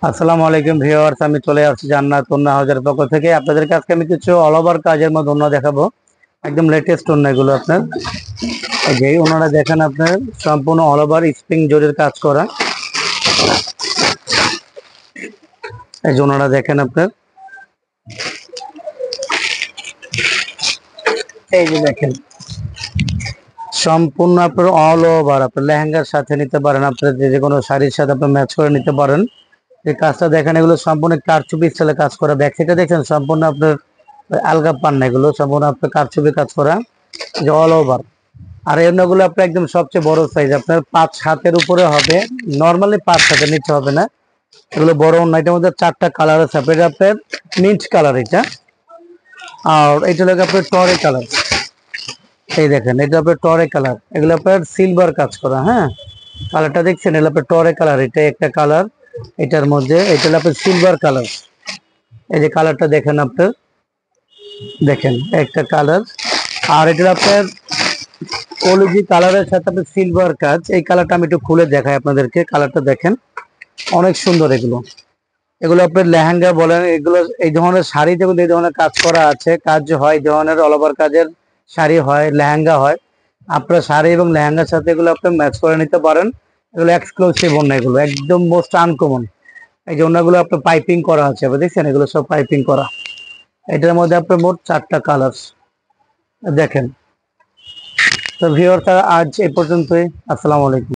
আসসালামু আলাইকুম ভিউয়ার্স, আমি চলে আসছি জান্নাত ওন্না হাউজের পক্ষ থেকে। আপনাদেরকে আজকে আমি কিছু অল ওভার কাজের মধ্যে ওন্না দেখাবো। একদম লেটেস্ট ওন্না এগুলো আপনার। এই যে ওনারা দেখেন আপনার সম্পূর্ণ অল ওভার স্প্রিং জরির কাজ করা। এই যে ওনারা দেখেন আপনার, এই যে দেখেন সম্পূর্ণ আপনার অল ওভার আপনার লেহেঙ্গার সাথে নিতে পারেন, আপনার যে কোনো শাড়ির সাথে আপনি ম্যাচ করে নিতে পারেন। এই কাজটা দেখেন, এগুলো সম্পূর্ণ কারচুপি স্টাইলে কাজ করা। ব্যাক সাইডে দেখেন সম্পূর্ণ আপনার আলগা পান্না, এগুলো সম্পূর্ণ আপনার কারচুপি কাজ করা, যে অল ওভার। আর এগুলো আপনার একদম সবচেয়ে বড় সাইজ, আপনার 5 হাতের উপরে হবে। নর্মালি 5 হাতের নিচে হবে না, এগুলো বড় না। এটার মধ্যে 4টা কালার আছে। এটা আপনার মিন্ট কালার এটা, আর এটা লাগে আপনার টরে কালার। এই দেখেন এটা আপনার টরে কালার, এগুলো আপনার সিলভার কাজ করা। হ্যাঁ, কালারটা দেখছেন, এগুলো আপনার টরে কালার। এটা একটা কালার, এটার মধ্যে এটা হলো আপনার সিলভার কালার। এই যে কালারটা দেখেন আপনার, দেখেন একটা কালার। আর এটা আপনার কলিজি কালারের সাথে আপনার সিলভার কাজ। এই কালারটা আমি একটু খুলে দেখাই আপনাদেরকে। কালারটা দেখেন, অনেক সুন্দর এগুলো। এগুলো আপনার লেহেঙ্গা বলেন, এগুলো এই ধরনের শাড়িতে কিন্তু এই ধরনের কাজ করা আছে। কাজ হয় এই ধরনের অল ওভার কাজের শাড়ি হয়, লেহেঙ্গা হয়। আপনার শাড়ি এবং লেহেঙ্গার সাথে এগুলো আপনি ম্যাচ করে নিতে পারেন। এগুলো এক্সক্লুসিভ ওড়না, এগুলো একদম মোস্ট আনকমন। এই যে ওড়নাগুলো আপনার পাইপিং করা আছে, আপনি দেখছেন এগুলো সব পাইপিং করা। এটার মধ্যে আপনার মোট 4টা কালার দেখেন। তো ভিউয়ার্স, আজ এই পর্যন্তই। আসসালামু আলাইকুম।